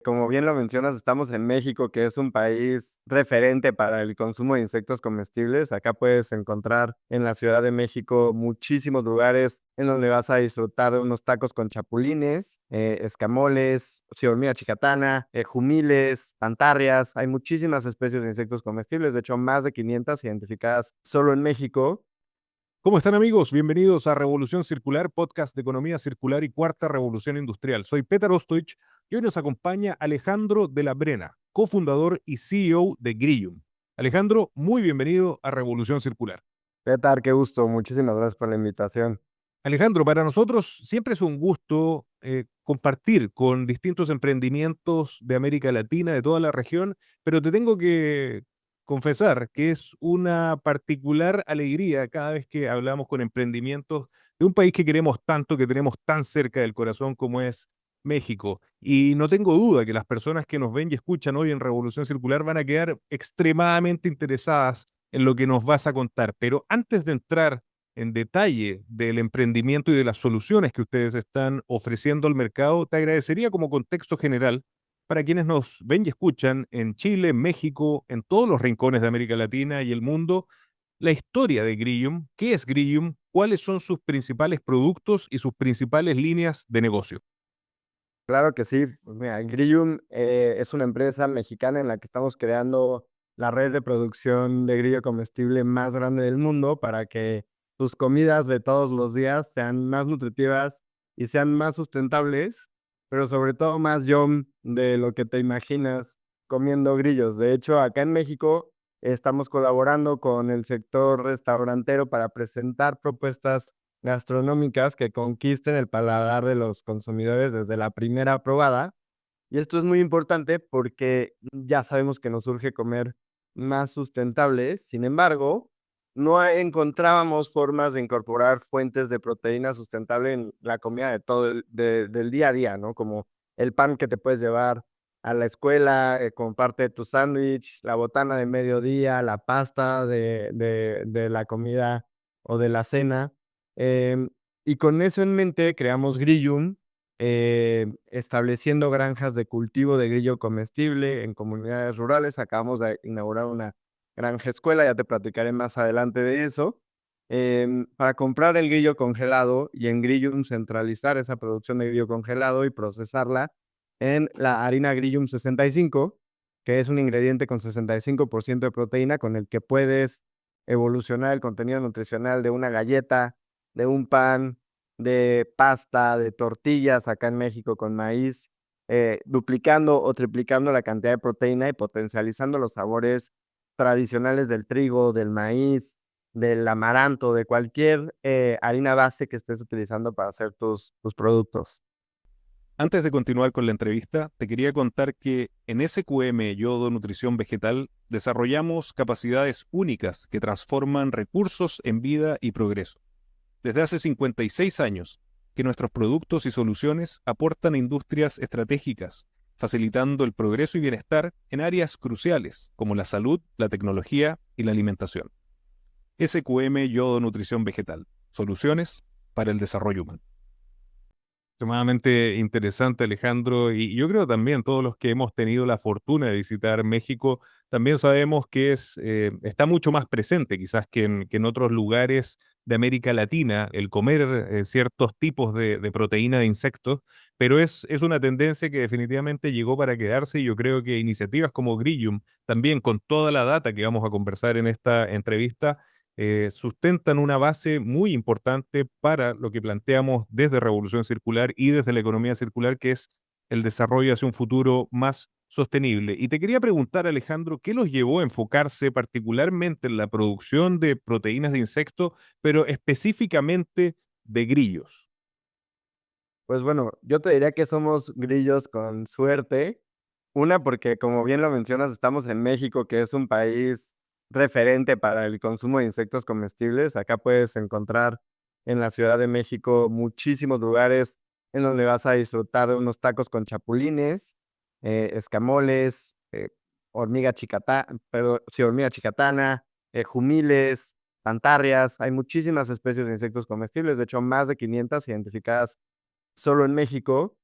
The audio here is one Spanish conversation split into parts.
Como bien lo mencionas, estamos en México, que es un país referente para el consumo de insectos comestibles. Acá puedes encontrar en la Ciudad de México muchísimos lugares en donde vas a disfrutar de unos tacos con chapulines, escamoles, sí, hormiga chicatana, jumiles, pantarrias. Hay muchísimas especies de insectos comestibles, de hecho más de 500 identificadas solo en México. ¿Cómo están amigos? Bienvenidos a Revolución Circular, podcast de economía circular y cuarta revolución industrial. Soy Petar Ostoich y hoy nos acompaña Alejandro de la Brena, cofundador y CEO de Grillum. Alejandro, muy bienvenido a Revolución Circular. Petar, qué gusto, muchísimas gracias por la invitación. Alejandro, para nosotros siempre es un gusto compartir con distintos emprendimientos de América Latina, de toda la región, pero te tengo que confesar que es una particular alegría cada vez que hablamos con emprendimientos de un país que queremos tanto, que tenemos tan cerca del corazón como es México. Y no tengo duda que las personas que nos ven y escuchan hoy en Revolución Circular van a quedar extremadamente interesadas en lo que nos vas a contar. Pero antes de entrar en detalle del emprendimiento y de las soluciones que ustedes están ofreciendo al mercado, te agradecería como contexto general para quienes nos ven y escuchan en Chile, México, en todos los rincones de América Latina y el mundo, la historia de Grillum, qué es Grillum, cuáles son sus principales productos y sus principales líneas de negocio. Claro que sí. Pues mira, Grillum es una empresa mexicana en la que estamos creando la red de producción de grillo comestible más grande del mundo para que tus comidas de todos los días sean más nutritivas y sean más sustentables, pero sobre todo más yum de lo que te imaginas comiendo grillos. De hecho, acá en México estamos colaborando con el sector restaurantero para presentar propuestas gastronómicas que conquisten el paladar de los consumidores desde la primera probada. Y esto es muy importante porque ya sabemos que nos urge comer más sustentable. Sin embargo, no encontrábamos formas de incorporar fuentes de proteína sustentable en la comida de del día a día, ¿no? Como el pan que te puedes llevar a la escuela como parte de tu sándwich, la botana de mediodía, la pasta de la comida o de la cena. Em, y con eso en mente creamos Grillum, estableciendo granjas de cultivo de grillo comestible en comunidades rurales. Acabamos de inaugurar una granja escuela, ya te platicaré más adelante de eso. Para comprar el grillo congelado y en Grillum centralizar esa producción de grillo congelado y procesarla en la harina Grillum 65, que es un ingrediente con 65% de proteína con el que puedes evolucionar el contenido nutricional de una galleta, de un pan, de pasta, de tortillas acá en México con maíz, duplicando o triplicando la cantidad de proteína y potencializando los sabores tradicionales del trigo, del maíz, del amaranto, de cualquier harina base que estés utilizando para hacer tus productos. Antes de continuar con la entrevista, te quería contar que en SQM Yodo Nutrición Vegetal desarrollamos capacidades únicas que transforman recursos en vida y progreso. Desde hace 56 años que nuestros productos y soluciones aportan a industrias estratégicas, facilitando el progreso y bienestar en áreas cruciales como la salud, la tecnología y la alimentación. SQM Yodo Nutrición Vegetal. Soluciones para el desarrollo humano. Extremadamente interesante, Alejandro, y yo creo también todos los que hemos tenido la fortuna de visitar México, también sabemos que está mucho más presente quizás que en otros lugares de América Latina el comer ciertos tipos de proteína de insectos, pero es una tendencia que definitivamente llegó para quedarse y yo creo que iniciativas como Grillum, también con toda la data que vamos a conversar en esta entrevista, sustentan una base muy importante para lo que planteamos desde Revolución Circular y desde la economía circular, que es el desarrollo hacia un futuro más sostenible. Y te quería preguntar, Alejandro, ¿qué los llevó a enfocarse particularmente en la producción de proteínas de insectos, pero específicamente de grillos? Pues bueno, yo te diría que somos grillos con suerte. Una, porque como bien lo mencionas, estamos en México, que es un país referente para el consumo de insectos comestibles. Acá puedes encontrar en la Ciudad de México muchísimos lugares en donde vas a disfrutar de unos tacos con chapulines, escamoles, hormiga chicatana, jumiles, pantarrias. Hay muchísimas especies de insectos comestibles, de hecho más de 500 identificadas solo en México.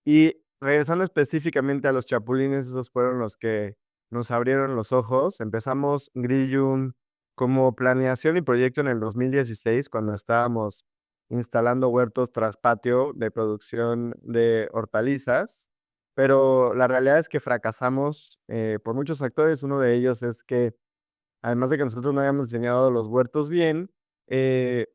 Y Regresando específicamente a los chapulines, esos fueron los que nos abrieron los ojos. Empezamos Grillium como planeación y proyecto en el 2016, cuando estábamos instalando huertos tras patio de producción de hortalizas, pero la realidad es que fracasamos por muchos factores. Uno de ellos es que, además de que nosotros no habíamos diseñado los huertos bien, eh,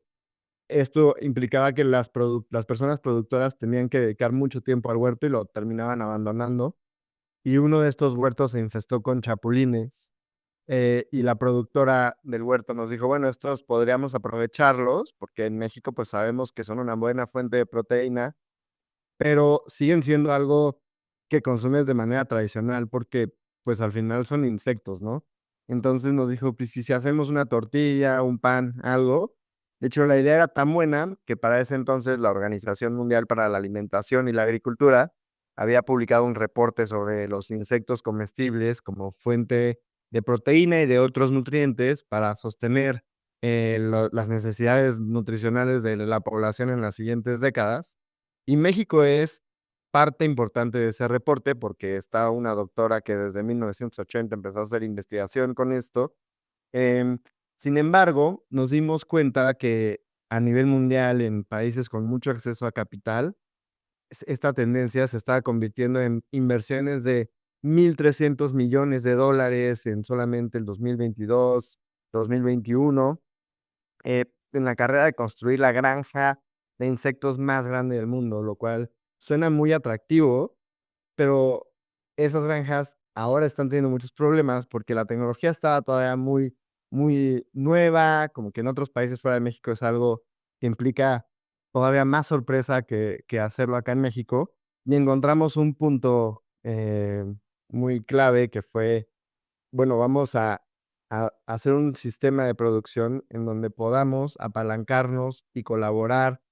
esto implicaba que las personas productoras tenían que dedicar mucho tiempo al huerto y lo terminaban abandonando. Y uno de estos huertos se infestó con chapulines. Y la productora del huerto nos dijo, bueno, estos podríamos aprovecharlos, porque en México pues sabemos que son una buena fuente de proteína, pero siguen siendo algo que consumes de manera tradicional, porque pues al final son insectos, ¿no? Entonces nos dijo, pues si hacemos una tortilla, un pan, algo. De hecho, la idea era tan buena que para ese entonces la Organización Mundial para la Alimentación y la Agricultura había publicado un reporte sobre los insectos comestibles como fuente de proteína y de otros nutrientes para sostener las necesidades nutricionales de la población en las siguientes décadas. Y México es parte importante de ese reporte porque está una doctora que desde 1980 empezó a hacer investigación con esto. Em, Sin embargo, nos dimos cuenta que a nivel mundial, en países con mucho acceso a capital, esta tendencia se estaba convirtiendo en inversiones de 1.300 millones de dólares en solamente el 2022, 2021, en la carrera de construir la granja de insectos más grande del mundo, lo cual suena muy atractivo, pero esas granjas ahora están teniendo muchos problemas porque la tecnología estaba todavía muy nueva, como que en otros países fuera de México es algo que implica todavía más sorpresa que hacerlo acá en México. Y encontramos un punto muy clave que fue, bueno, vamos a hacer un sistema de producción en donde podamos apalancarnos y colaborar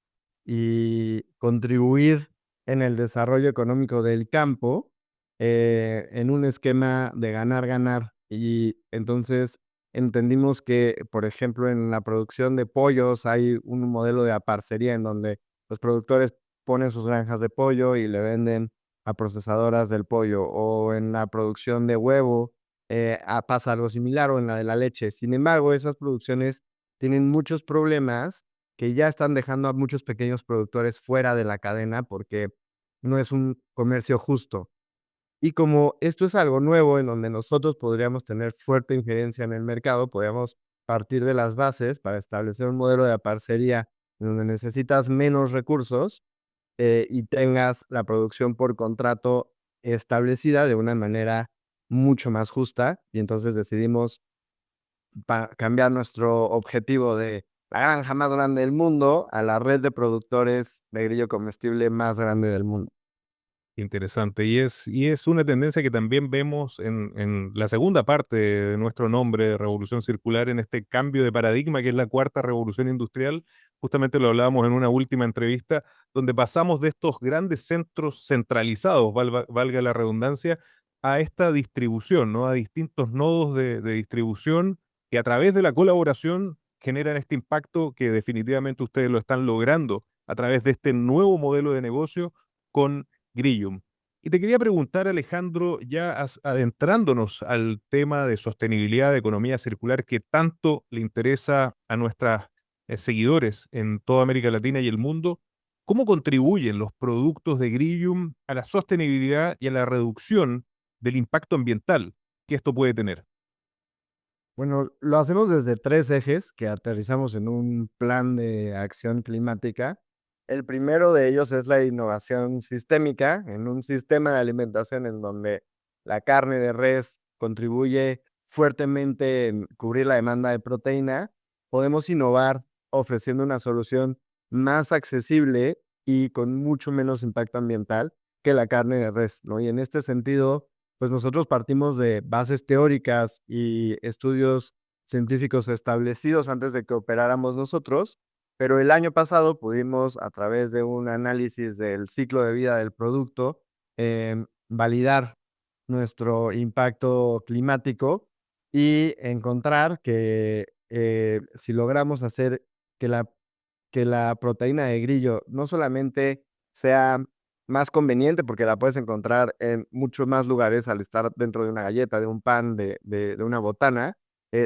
y contribuir en el desarrollo económico del campo en un esquema de ganar-ganar. Y entonces entendimos que, por ejemplo, en la producción de pollos hay un modelo de aparcería en donde los productores ponen sus granjas de pollo y le venden a procesadoras del pollo, o en la producción de huevo pasa algo similar, o en la de la leche. Sin embargo, esas producciones tienen muchos problemas que ya están dejando a muchos pequeños productores fuera de la cadena porque no es un comercio justo. Y como esto es algo nuevo en donde nosotros podríamos tener fuerte injerencia en el mercado, podríamos partir de las bases para establecer un modelo de parcería en donde necesitas menos recursos y tengas la producción por contrato establecida de una manera mucho más justa. Y entonces decidimos cambiar nuestro objetivo de la granja más grande del mundo a la red de productores de grillo comestible más grande del mundo. Interesante. Y es una tendencia que también vemos en la segunda parte de nuestro nombre, de Revolución Circular, en este cambio de paradigma que es la cuarta revolución industrial. Justamente lo hablábamos en una última entrevista, donde pasamos de estos grandes centros centralizados, valga la redundancia, a esta distribución, ¿no? A distintos nodos de distribución que a través de la colaboración generan este impacto que definitivamente ustedes lo están logrando a través de este nuevo modelo de negocio con Grillium. Y te quería preguntar, Alejandro, ya adentrándonos al tema de sostenibilidad, de economía circular, que tanto le interesa a nuestros seguidores en toda América Latina y el mundo, ¿cómo contribuyen los productos de Grillium a la sostenibilidad y a la reducción del impacto ambiental que esto puede tener? Bueno, lo hacemos desde tres ejes que aterrizamos en un plan de acción climática. El primero de ellos es la innovación sistémica, en un sistema de alimentación en donde la carne de res contribuye fuertemente en cubrir la demanda de proteína. Podemos innovar ofreciendo una solución más accesible y con mucho menos impacto ambiental que la carne de res, ¿no? Y en este sentido, pues nosotros partimos de bases teóricas y estudios científicos establecidos antes de que operáramos nosotros, pero el año pasado pudimos, a través de un análisis del ciclo de vida del producto, validar nuestro impacto climático y encontrar que si logramos hacer que la, que la proteína de grillo no solamente sea más conveniente porque la puedes encontrar en muchos más lugares al estar dentro de una galleta, de un pan, de una botana,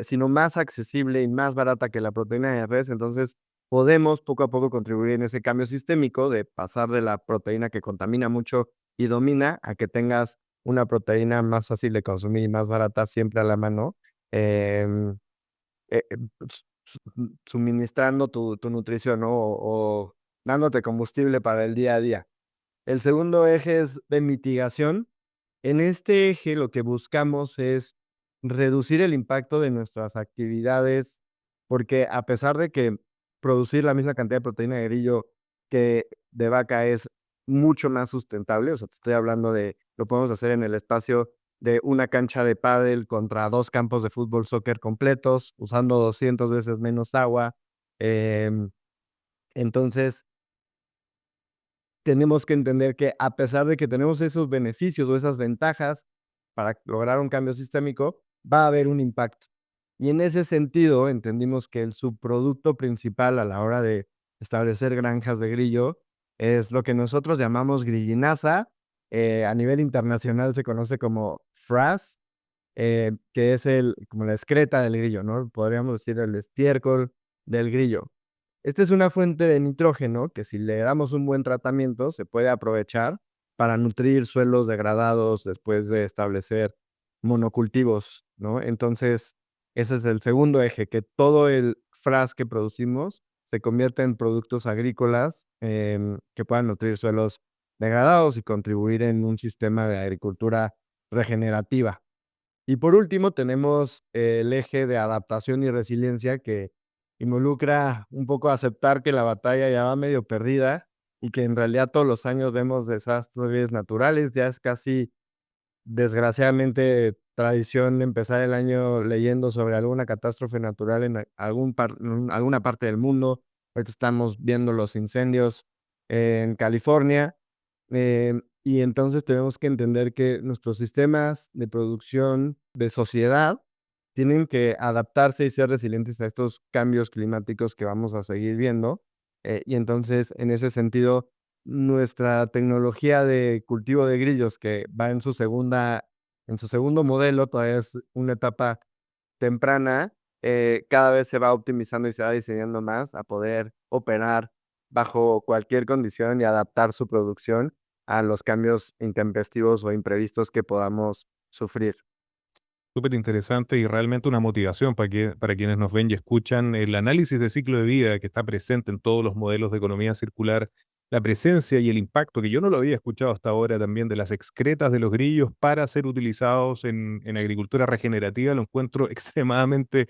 sino más accesible y más barata que la proteína de res. Entonces, podemos poco a poco contribuir en ese cambio sistémico de pasar de la proteína que contamina mucho y domina a que tengas una proteína más fácil de consumir y más barata siempre a la mano, em, eh, eh, suministrando tu nutrición, ¿no? O dándote combustible para el día a día. El segundo eje es de mitigación. En este eje lo que buscamos es reducir el impacto de nuestras actividades, porque a pesar de que producir la misma cantidad de proteína de grillo que de vaca es mucho más sustentable, o sea, te estoy hablando de, lo podemos hacer en el espacio de una cancha de pádel contra 2 campos de fútbol, soccer completos, usando 200 veces menos agua. Em, entonces, tenemos que entender que a pesar de que tenemos esos beneficios o esas ventajas para lograr un cambio sistémico, va a haber un impacto. Y en ese sentido, entendimos que el subproducto principal a la hora de establecer granjas de grillo es lo que nosotros llamamos grillinaza. A nivel internacional se conoce como frass, que es como la excreta del grillo, ¿no? Podríamos decir el estiércol del grillo. Esta es una fuente de nitrógeno que si le damos un buen tratamiento se puede aprovechar para nutrir suelos degradados después de establecer monocultivos, ¿no? Entonces, ese es el segundo eje, que todo el frass que producimos se convierte en productos agrícolas que puedan nutrir suelos degradados y contribuir en un sistema de agricultura regenerativa. Y por último, tenemos el eje de adaptación y resiliencia que involucra un poco aceptar que la batalla ya va medio perdida y que en realidad todos los años vemos desastres naturales. Ya es casi, desgraciadamente, tradición empezar el año leyendo sobre alguna catástrofe natural en en alguna parte del mundo. Ahorita estamos viendo los incendios en California. Y entonces tenemos que entender que nuestros sistemas de producción de sociedad tienen que adaptarse y ser resilientes a estos cambios climáticos que vamos a seguir viendo. Y entonces, en ese sentido, nuestra tecnología de cultivo de grillos, que va en su segundo modelo, todavía es una etapa temprana, cada vez se va optimizando y se va diseñando más a poder operar bajo cualquier condición y adaptar su producción a los cambios intempestivos o imprevistos que podamos sufrir. Súper interesante y realmente una motivación para quienes nos ven y escuchan el análisis de ciclo de vida que está presente en todos los modelos de economía circular, la presencia y el impacto que yo no lo había escuchado hasta ahora también de las excretas de los grillos para ser utilizados en agricultura regenerativa, lo encuentro extremadamente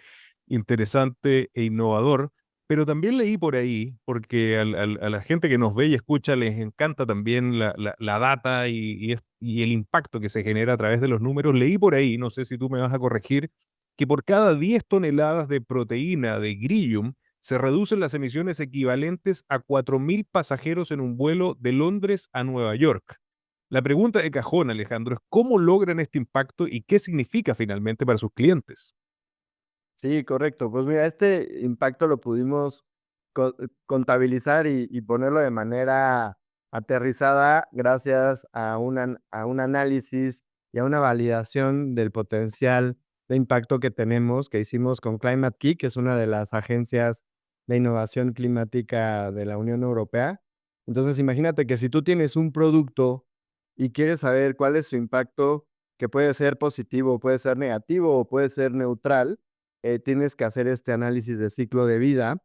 interesante e innovador. Pero también leí por ahí, porque a la gente que nos ve y escucha les encanta también la data y el impacto que se genera a través de los números. Leí por ahí, no sé si tú me vas a corregir, que por cada 10 toneladas de proteína de Grillium se reducen las emisiones equivalentes a 4.000 pasajeros en un vuelo de Londres a Nueva York. La pregunta de cajón, Alejandro, es cómo logran este impacto y qué significa finalmente para sus clientes. Sí, correcto. Pues mira, este impacto lo pudimos contabilizar y ponerlo de manera aterrizada gracias a a un análisis y a una validación del potencial de impacto que tenemos, que hicimos con Climate Key, que es una de las agencias de innovación climática de la Unión Europea. Entonces, imagínate que si tú tienes un producto y quieres saber cuál es su impacto, que puede ser positivo, puede ser negativo o puede ser neutral, tienes que hacer este análisis de ciclo de vida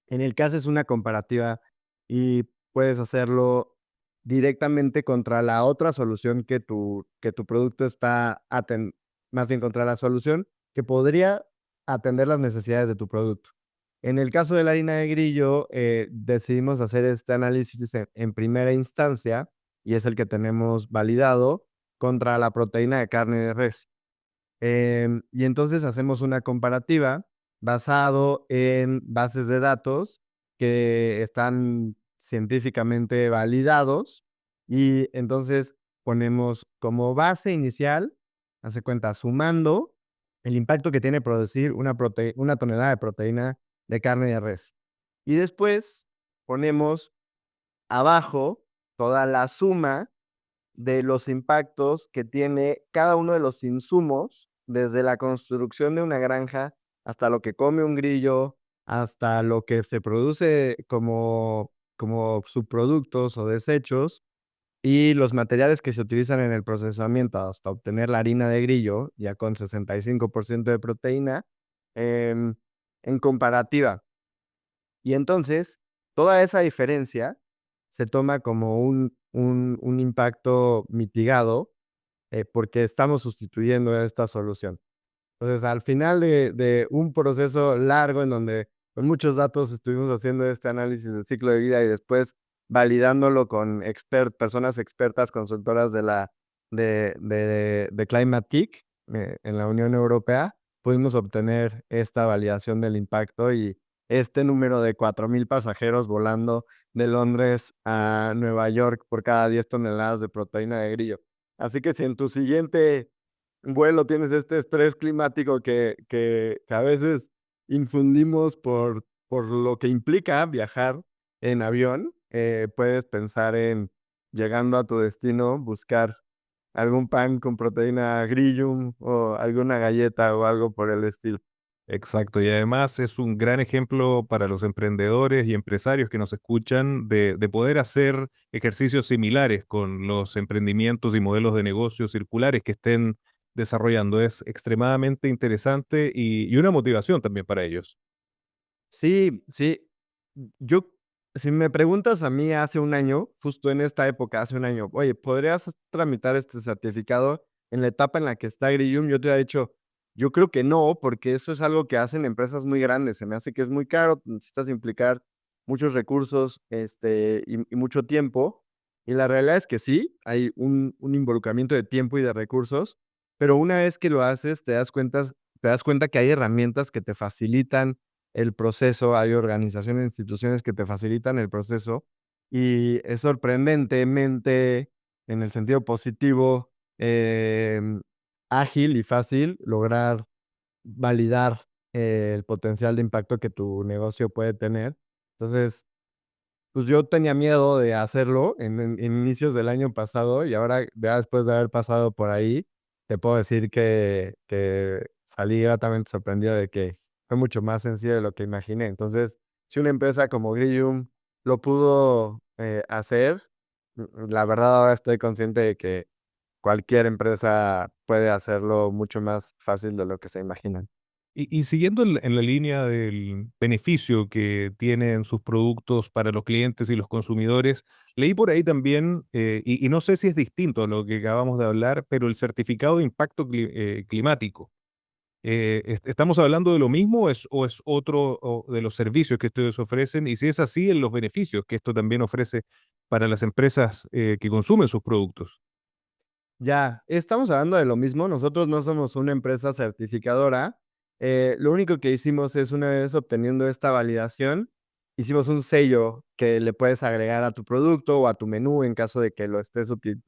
en el que haces una comparativa y puedes hacerlo directamente contra la otra solución que tu producto más bien contra la solución que podría atender las necesidades de tu producto. En el caso de la harina de grillo, decidimos hacer este análisis en primera instancia y es el que tenemos validado contra la proteína de carne de res. Y entonces hacemos una comparativa basado en bases de datos que están científicamente validados y entonces ponemos como base inicial, hace cuenta, sumando el impacto que tiene producir una tonelada de proteína de carne de res. Y después ponemos abajo toda la suma de los impactos que tiene cada uno de los insumos, desde la construcción de una granja hasta lo que come un grillo, hasta lo que se produce como subproductos o desechos, y los materiales que se utilizan en el procesamiento hasta obtener la harina de grillo, ya con 65% de proteína, em, en comparativa. Y entonces, toda esa diferencia se toma como un impacto mitigado, porque estamos sustituyendo esta solución. Entonces, al final de un proceso largo en donde con muchos datos estuvimos haciendo este análisis del ciclo de vida y después validándolo con personas expertas, consultoras de Climate Kick en la Unión Europea, pudimos obtener esta validación del impacto y este número de 4,000 pasajeros volando de Londres a Nueva York por cada 10 toneladas de proteína de grillo. Así que si en tu siguiente vuelo tienes este estrés climático que a veces infundimos por lo que implica viajar en avión, puedes pensar en, llegando a tu destino, buscar algún pan con proteína Grillum o alguna galleta o algo por el estilo. Exacto, y además es un gran ejemplo para los emprendedores y empresarios que nos escuchan de poder hacer ejercicios similares con los emprendimientos y modelos de negocios circulares que estén desarrollando. Es extremadamente interesante y una motivación también para ellos. Sí, sí. Yo, si me preguntas a mí hace un año, justo en esta época, hace un año, oye, ¿podrías tramitar este certificado en la etapa en la que está Grillum? Yo te había dicho, yo creo que no, porque eso es algo que hacen empresas muy grandes. Se me hace que es muy caro, necesitas implicar muchos recursos, y mucho tiempo. Y la realidad es que sí, hay un involucramiento de tiempo y de recursos, pero una vez que lo haces, te das cuenta que hay herramientas que te facilitan el proceso, hay organizaciones, instituciones que te facilitan el proceso y es sorprendentemente, en el sentido positivo, ágil y fácil lograr validar el potencial de impacto que tu negocio puede tener. Entonces, pues yo tenía miedo de hacerlo en inicios del año pasado y ahora, ya después de haber pasado por ahí, te puedo decir que salí gratamente sorprendido de que fue mucho más sencillo de lo que imaginé. Entonces, si una empresa como Grillium lo pudo hacer, la verdad ahora estoy consciente de que cualquier empresa puede hacerlo mucho más fácil de lo que se imaginan. Y siguiendo en la línea del beneficio que tienen sus productos para los clientes y los consumidores, leí por ahí también, y no sé si es distinto a lo que acabamos de hablar, pero el certificado de impacto climático. ¿Estamos hablando de lo mismo o es otro de los servicios que ustedes ofrecen? Y si es así, en los beneficios que esto también ofrece para las empresas que consumen sus productos. Ya, estamos hablando de lo mismo. Nosotros no somos una empresa certificadora. Lo único que hicimos es, una vez obteniendo esta validación, hicimos un sello que le puedes agregar a tu producto o a tu menú en caso de que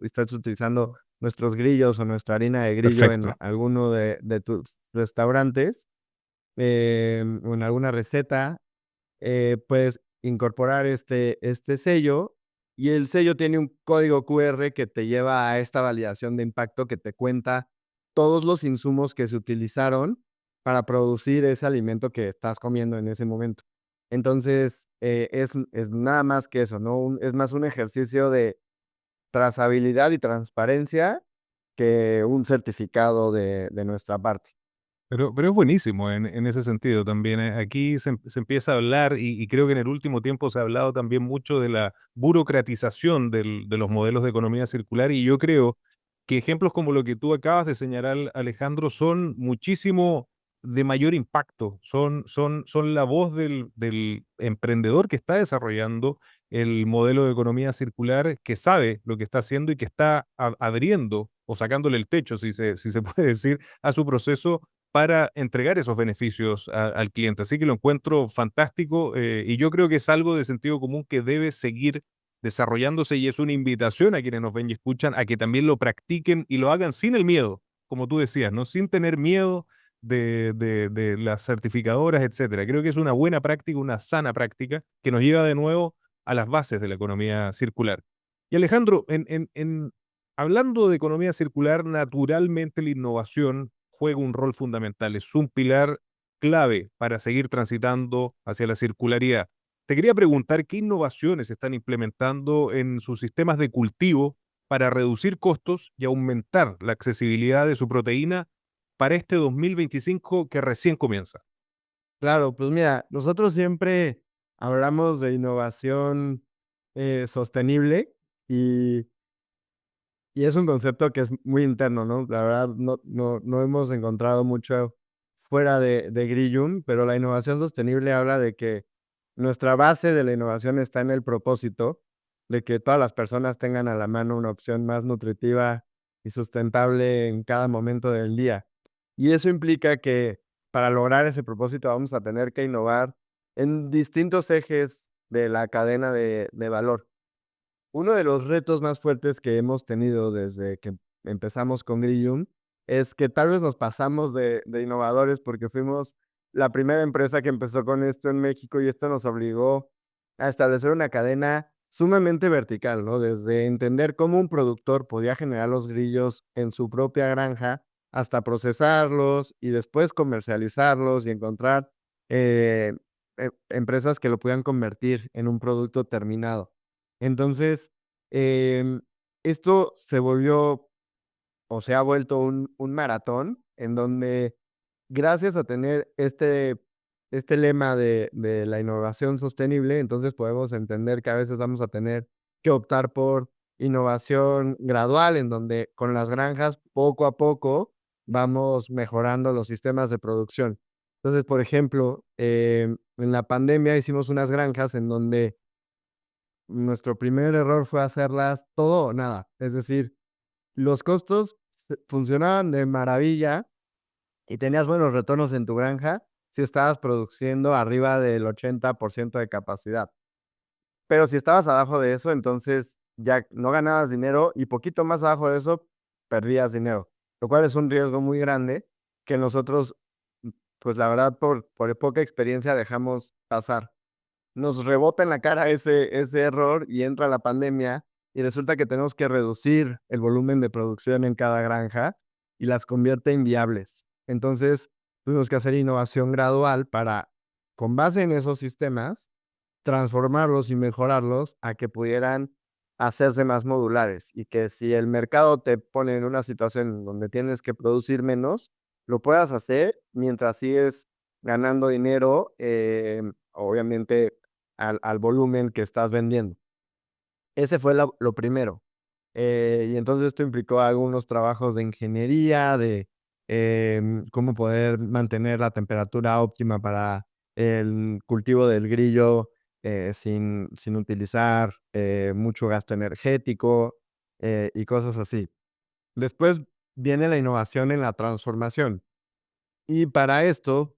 estés utilizando nuestros grillos o nuestra harina de grillo en Perfecto. alguno de tus restaurantes, o en alguna receta. Puedes incorporar este sello y el sello tiene un código QR que te lleva a esta validación de impacto que te cuenta todos los insumos que se utilizaron para producir ese alimento que estás comiendo en ese momento. Entonces, es nada más que eso, ¿no? Es más un ejercicio de trazabilidad y transparencia que un certificado de nuestra parte. Pero es buenísimo en ese sentido también. Aquí se empieza a hablar y creo que en el último tiempo se ha hablado también mucho de la burocratización de los modelos de economía circular y yo creo que ejemplos como lo que tú acabas de señalar, Alejandro, son muchísimo de mayor impacto, son la voz del emprendedor que está desarrollando el modelo de economía circular, que sabe lo que está haciendo y que está abriendo o sacándole el techo, si se puede decir, a su proceso para entregar esos beneficios al cliente. Así que lo encuentro fantástico y yo creo que es algo de sentido común que debe seguir desarrollándose y es una invitación a quienes nos ven y escuchan a que también lo practiquen y lo hagan sin el miedo, como tú decías, ¿no? Sin tener miedo de las certificadoras, etcétera. Creo que es una buena práctica, una sana práctica que nos lleva de nuevo a las bases de la economía circular. Y Alejandro, hablando de economía circular, naturalmente la innovación juega un rol fundamental, es un pilar clave para seguir transitando hacia la circularidad. Te quería preguntar qué innovaciones están implementando en sus sistemas de cultivo para reducir costos y aumentar la accesibilidad de su proteína para este 2025 que recién comienza. Claro, pues mira, nosotros siempre hablamos de innovación sostenible y, y es un concepto que es muy interno, ¿no? La verdad, no hemos encontrado mucho fuera de Grillum, pero la innovación sostenible habla de que nuestra base de la innovación está en el propósito de que todas las personas tengan a la mano una opción más nutritiva y sustentable en cada momento del día. Y eso implica que para lograr ese propósito vamos a tener que innovar en distintos ejes de la cadena de valor. Uno de los retos más fuertes que hemos tenido desde que empezamos con Grillum es que tal vez nos pasamos de innovadores porque fuimos la primera empresa que empezó con esto en México y esto nos obligó a establecer una cadena sumamente vertical, ¿no? Desde entender cómo un productor podía generar los grillos en su propia granja hasta procesarlos y después comercializarlos y encontrar eh, empresas que lo puedan convertir en un producto terminado. Entonces, em, esto se volvió o se ha vuelto un maratón en donde gracias a tener este lema de la innovación sostenible, entonces podemos entender que a veces vamos a tener que optar por innovación gradual, en donde con las granjas poco a poco vamos mejorando los sistemas de producción. Entonces, por ejemplo, en la pandemia hicimos unas granjas en donde nuestro primer error fue hacerlas todo o nada. Es decir, los costos funcionaban de maravilla y tenías buenos retornos en tu granja si estabas produciendo arriba del 80% de capacidad. Pero si estabas abajo de eso, entonces ya no ganabas dinero y poquito más abajo de eso, perdías dinero, lo cual es un riesgo muy grande que nosotros, pues la verdad, por poca experiencia dejamos pasar. Nos rebota en la cara ese error y entra la pandemia y resulta que tenemos que reducir el volumen de producción en cada granja y las convierte en viables. Entonces, tuvimos que hacer innovación gradual para, con base en esos sistemas, transformarlos y mejorarlos a que pudieran hacerse más modulares y que si el mercado te pone en una situación donde tienes que producir menos, lo puedas hacer mientras sigues ganando dinero, obviamente al volumen que estás vendiendo. Ese fue lo primero. Y entonces esto implicó algunos trabajos de ingeniería, de cómo poder mantener la temperatura óptima para el cultivo del grillo sin utilizar mucho gasto energético y cosas así. Después viene la innovación en la transformación. Y para esto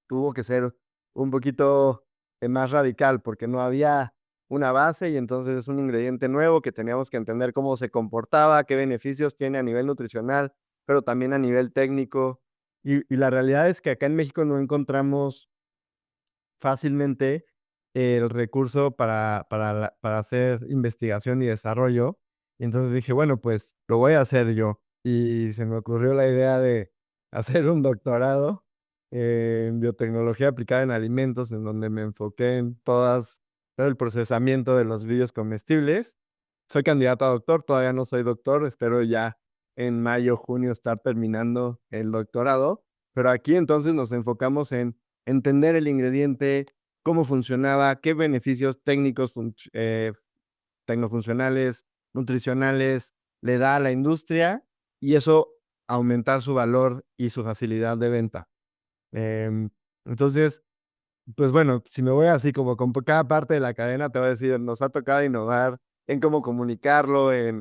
tuvo que ser un poquito más radical porque no había una base y entonces es un ingrediente nuevo que teníamos que entender cómo se comportaba, qué beneficios tiene a nivel nutricional, pero también a nivel técnico. Y la realidad es que acá en México no encontramos fácilmente el recurso para hacer investigación y desarrollo. Y entonces dije, bueno, pues lo voy a hacer yo. Y se me ocurrió la idea de hacer un doctorado en biotecnología aplicada en alimentos, en donde me enfoqué en todo el procesamiento de los vídeos comestibles. Soy candidato a doctor, todavía no soy doctor, espero ya en mayo, junio estar terminando el doctorado, pero aquí entonces nos enfocamos en entender el ingrediente, cómo funcionaba, qué beneficios técnicos, tecnofuncionales, nutricionales le da a la industria y eso aumentar su valor y su facilidad de venta. Em, entonces, pues bueno, si me voy así como con cada parte de la cadena, te voy a decir, nos ha tocado innovar en cómo comunicarlo, en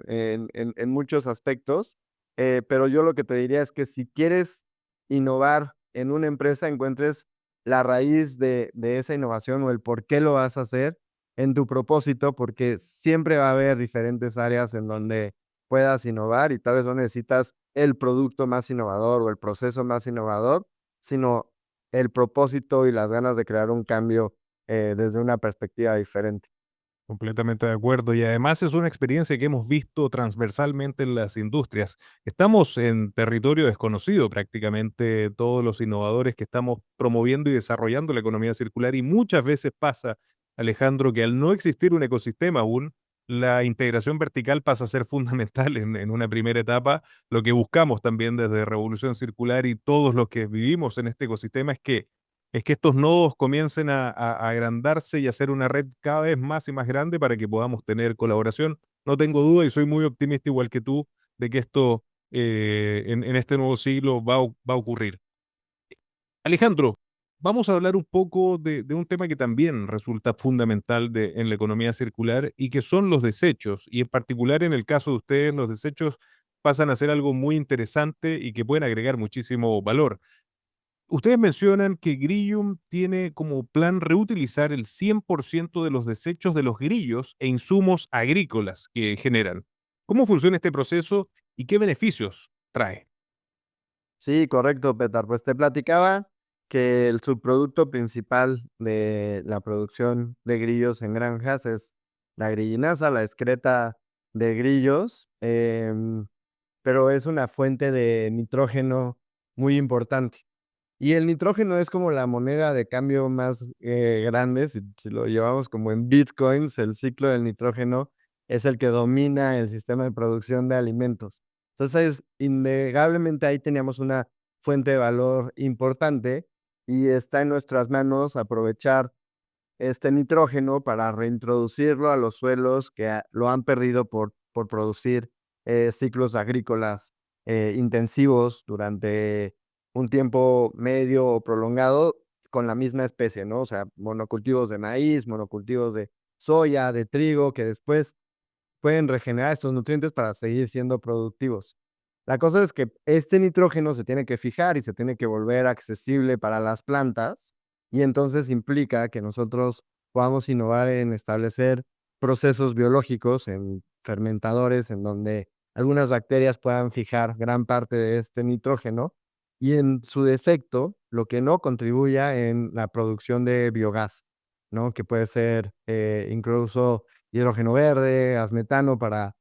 muchos aspectos, pero yo lo que te diría es que si quieres innovar en una empresa, encuentres la raíz de esa innovación o el por qué lo vas a hacer en tu propósito, porque siempre va a haber diferentes áreas en donde puedas innovar y tal vez no necesitas el producto más innovador o el proceso más innovador, sino el propósito y las ganas de crear un cambio desde una perspectiva diferente. Completamente de acuerdo. Y además es una experiencia que hemos visto transversalmente en las industrias. Estamos en territorio desconocido prácticamente todos los innovadores que estamos promoviendo y desarrollando la economía circular y muchas veces pasa, Alejandro, que al no existir un ecosistema aún, la integración vertical pasa a ser fundamental en una primera etapa. Lo que buscamos también desde Revolución Circular y todos los que vivimos en este ecosistema es que estos nodos comiencen a agrandarse y hacer una red cada vez más y más grande para que podamos tener colaboración. No tengo duda y soy muy optimista igual que tú de que esto en este nuevo siglo va a ocurrir. Alejandro, vamos a hablar un poco de un tema que también resulta fundamental en la economía circular y que son los desechos. Y en particular en el caso de ustedes, los desechos pasan a ser algo muy interesante y que pueden agregar muchísimo valor. Ustedes mencionan que Grillium tiene como plan reutilizar el 100% de los desechos de los grillos e insumos agrícolas que generan. ¿Cómo funciona este proceso y qué beneficios trae? Sí, correcto, Petar. Pues te platicaba que el subproducto principal de la producción de grillos en granjas es la grillinaza, la excreta de grillos, pero es una fuente de nitrógeno muy importante. Y el nitrógeno es como la moneda de cambio más grande, si lo llevamos como en bitcoins, el ciclo del nitrógeno es el que domina el sistema de producción de alimentos. Entonces, innegablemente ahí teníamos una fuente de valor importante y está en nuestras manos aprovechar este nitrógeno para reintroducirlo a los suelos que lo han perdido por producir ciclos agrícolas intensivos durante un tiempo medio o prolongado con la misma especie, ¿no? O sea, monocultivos de maíz, monocultivos de soya, de trigo, que después pueden regenerar estos nutrientes para seguir siendo productivos. La cosa es que este nitrógeno se tiene que fijar y se tiene que volver accesible para las plantas y entonces implica que nosotros podamos innovar en establecer procesos biológicos en fermentadores en donde algunas bacterias puedan fijar gran parte de este nitrógeno y en su defecto lo que no contribuya en la producción de biogás, ¿no? Que puede ser incluso hidrógeno verde, gas metano para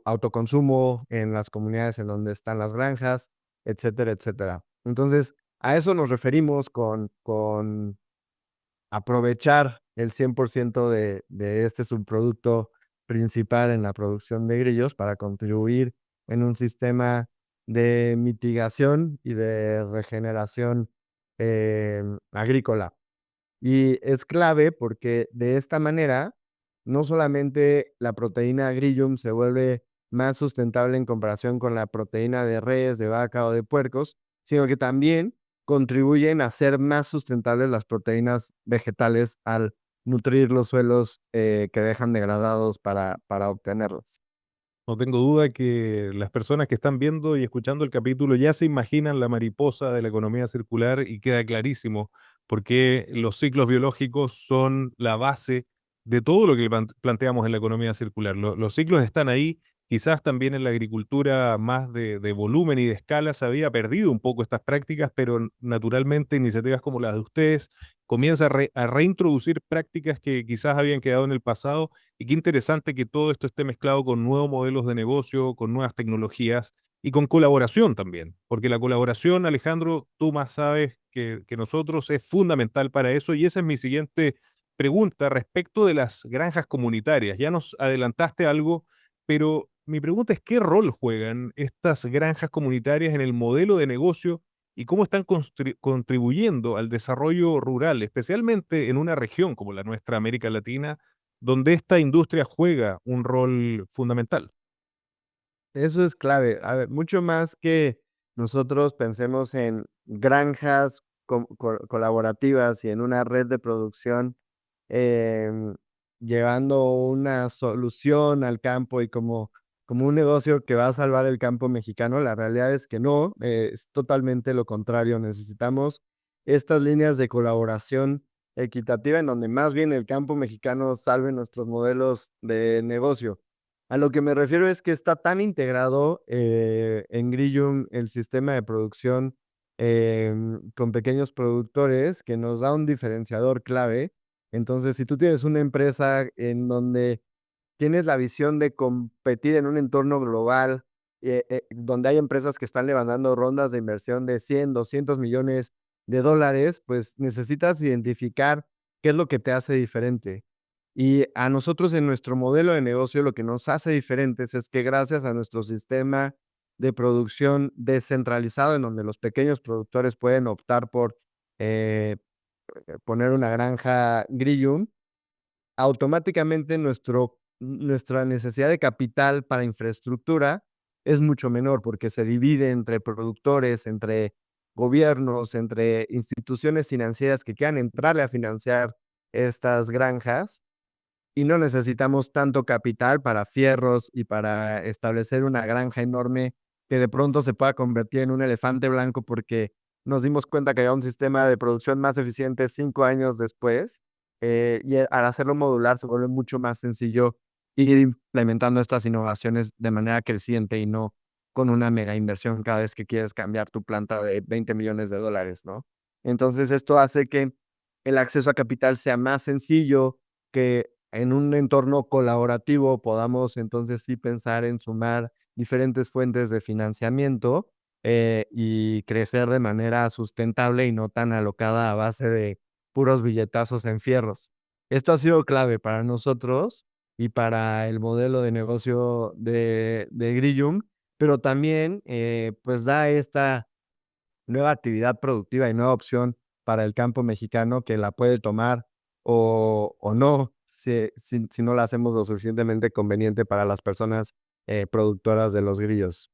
autoconsumo en las comunidades en donde están las granjas, etcétera, etcétera. Entonces, a eso nos referimos con aprovechar el 100% de este subproducto principal en la producción de grillos para contribuir en un sistema de mitigación y de regeneración agrícola. Y es clave porque de esta manera, no solamente la proteína Grillium se vuelve más sustentable en comparación con la proteína de res, de vaca o de puercos, sino que también contribuyen a ser más sustentables las proteínas vegetales al nutrir los suelos que dejan degradados para obtenerlas. No tengo duda que las personas que están viendo y escuchando el capítulo ya se imaginan la mariposa de la economía circular y queda clarísimo por qué los ciclos biológicos son la base de todo lo que planteamos en la economía circular. Los ciclos están ahí, quizás también en la agricultura más de volumen y de escala se había perdido un poco estas prácticas, pero naturalmente iniciativas como las de ustedes comienzan a reintroducir prácticas que quizás habían quedado en el pasado y qué interesante que todo esto esté mezclado con nuevos modelos de negocio, con nuevas tecnologías y con colaboración también, porque la colaboración, Alejandro, tú más sabes que nosotros es fundamental para eso y esa es mi siguiente pregunta respecto de las granjas comunitarias. Ya nos adelantaste algo, pero mi pregunta es qué rol juegan estas granjas comunitarias en el modelo de negocio y cómo están contribuyendo al desarrollo rural, especialmente en una región como la nuestra, América Latina, donde esta industria juega un rol fundamental. Eso es clave. A ver, mucho más que nosotros pensemos en granjas colaborativas y en una red de producción em, llevando una solución al campo y como un negocio que va a salvar el campo mexicano, la realidad es que no, es totalmente lo contrario. Necesitamos estas líneas de colaboración equitativa en donde más bien el campo mexicano salve nuestros modelos de negocio. A lo que me refiero es que está tan integrado en Grillium el sistema de producción con pequeños productores que nos da un diferenciador clave Entonces, si tú tienes una empresa en donde tienes la visión de competir en un entorno global, donde hay empresas que están levantando rondas de inversión de 100, 200 millones de dólares, pues necesitas identificar qué es lo que te hace diferente. Y a nosotros en nuestro modelo de negocio lo que nos hace diferentes es que gracias a nuestro sistema de producción descentralizado, en donde los pequeños productores pueden optar por eh, poner una granja Grillum, automáticamente nuestra necesidad de capital para infraestructura es mucho menor porque se divide entre productores, entre gobiernos, entre instituciones financieras que quieran entrarle a financiar estas granjas y no necesitamos tanto capital para fierros y para establecer una granja enorme que de pronto se pueda convertir en un elefante blanco porque nos dimos cuenta que había un sistema de producción más eficiente 5 años después y al hacerlo modular se vuelve mucho más sencillo ir implementando estas innovaciones de manera creciente y no con una mega inversión cada vez que quieres cambiar tu planta de 20 millones de dólares, ¿no? Entonces esto hace que el acceso a capital sea más sencillo, que en un entorno colaborativo podamos entonces sí pensar en sumar diferentes fuentes de financiamiento y crecer de manera sustentable y no tan alocada a base de puros billetazos en fierros. Esto ha sido clave para nosotros y para el modelo de negocio de Grillum, pero también pues da esta nueva actividad productiva y nueva opción para el campo mexicano que la puede tomar o no, si no la hacemos lo suficientemente conveniente para las personas productoras de los grillos.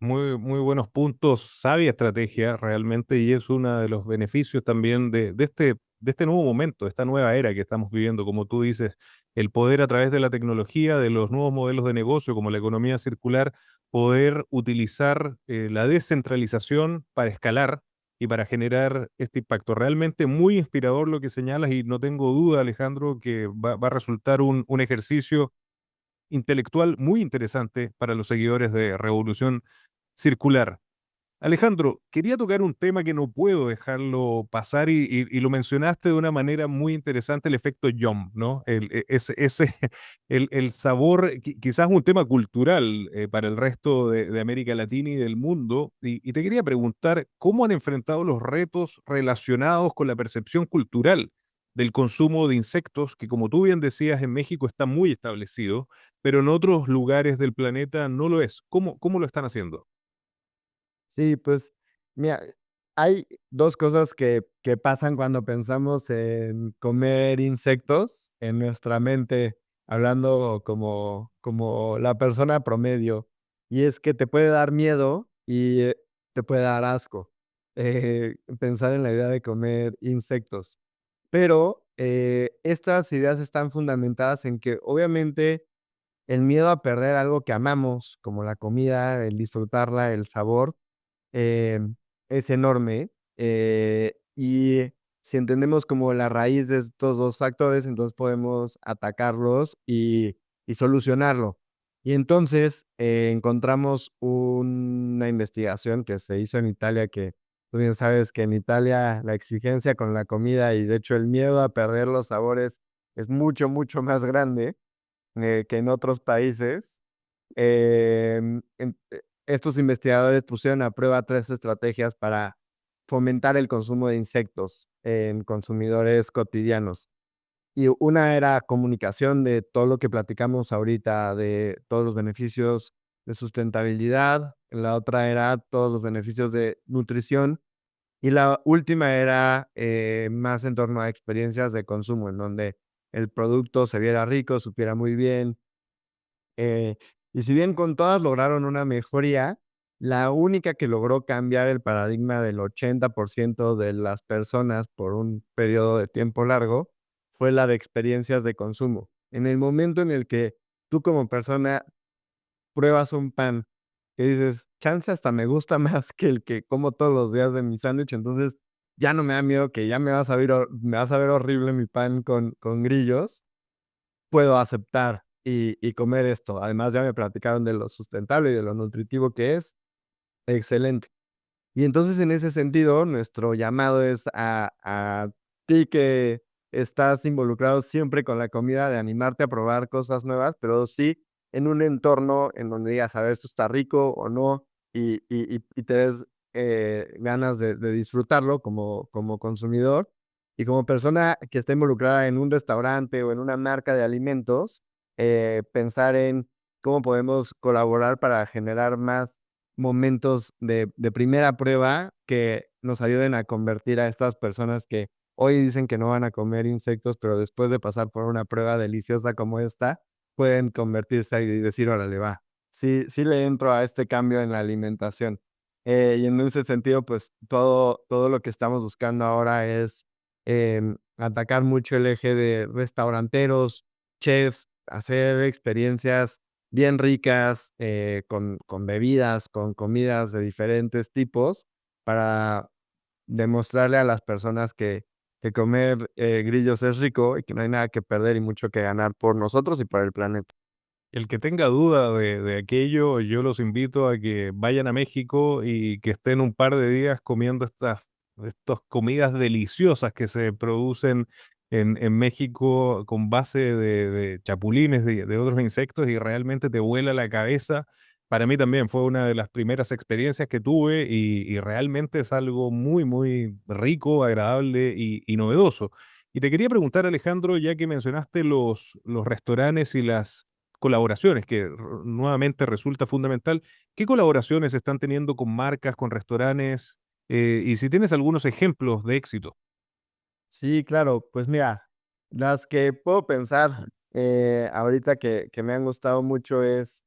Muy, muy buenos puntos, sabia estrategia realmente, y es uno de los beneficios también de este nuevo momento, de esta nueva era que estamos viviendo, como tú dices, el poder a través de la tecnología, de los nuevos modelos de negocio, como la economía circular, poder utilizar la descentralización para escalar y para generar este impacto. Realmente muy inspirador lo que señalas y no tengo duda, Alejandro, que va a resultar un ejercicio intelectual muy interesante para los seguidores de Revolución Circular. Alejandro, quería tocar un tema que no puedo dejarlo pasar y lo mencionaste de una manera muy interesante, el efecto Yum, ¿no? El sabor, quizás un tema cultural para el resto de América Latina y del mundo. Y te quería preguntar, ¿cómo han enfrentado los retos relacionados con la percepción cultural del consumo de insectos, que como tú bien decías, en México está muy establecido, pero en otros lugares del planeta no lo es? ¿Cómo lo están haciendo? Sí, pues mira, hay dos cosas que pasan cuando pensamos en comer insectos en nuestra mente, hablando como la persona promedio, y es que te puede dar miedo y te puede dar asco pensar en la idea de comer insectos. Pero estas ideas están fundamentadas en que obviamente el miedo a perder algo que amamos, como la comida, el disfrutarla, el sabor, eh, es enorme. Y si entendemos como la raíz de estos dos factores, entonces podemos atacarlos y solucionarlo. Y entonces encontramos una investigación que se hizo en Italia, que tú bien sabes que en Italia la exigencia con la comida y de hecho el miedo a perder los sabores es mucho, mucho más grande que en otros países. Estos investigadores pusieron a prueba tres estrategias para fomentar el consumo de insectos en consumidores cotidianos. Y una era comunicación de todo lo que platicamos ahorita, de todos los beneficios de sustentabilidad. La otra era todos los beneficios de nutrición. Y la última era más en torno a experiencias de consumo, en donde el producto se viera rico, supiera muy bien, eh, y si bien con todas lograron una mejoría, la única que logró cambiar el paradigma del 80% de las personas por un periodo de tiempo largo fue la de experiencias de consumo. En el momento en el que tú como persona pruebas un pan que dices, chance hasta me gusta más que el que como todos los días de mi sándwich, entonces ya no me da miedo que ya me va a saber horrible mi pan con grillos, puedo aceptar y comer esto. Además, ya me platicaron de lo sustentable y de lo nutritivo que es. Excelente. Y entonces, en ese sentido, nuestro llamado es a ti que estás involucrado siempre con la comida, de animarte a probar cosas nuevas, pero sí en un entorno en donde digas, a ver, esto está rico o no, y te des ganas de disfrutarlo como consumidor. Y como persona que está involucrada en un restaurante o en una marca de alimentos, pensar en cómo podemos colaborar para generar más momentos de primera prueba que nos ayuden a convertir a estas personas que hoy dicen que no van a comer insectos, pero después de pasar por una prueba deliciosa como esta, pueden convertirse y decir, órale, va, sí, sí le entro a este cambio en la alimentación. Y en ese sentido, pues todo lo que estamos buscando ahora es atacar mucho el eje de restauranteros, chefs, hacer experiencias bien ricas, con bebidas, con comidas de diferentes tipos, para demostrarle a las personas que comer grillos es rico y que no hay nada que perder y mucho que ganar por nosotros y por el planeta. El que tenga duda de aquello, yo los invito a que vayan a México y que estén un par de días comiendo estas comidas deliciosas que se producen en México con base de chapulines, de otros insectos, y realmente te vuela la cabeza. Para mí también fue una de las primeras experiencias que tuve y realmente es algo muy, muy rico, agradable y novedoso. Y te quería preguntar, Alejandro, ya que mencionaste los restaurantes y las colaboraciones, que nuevamente resulta fundamental. ¿Qué colaboraciones están teniendo con marcas, con restaurantes? Y si tienes algunos ejemplos de éxito. Sí, claro, pues mira, las que puedo pensar ahorita que me han gustado mucho es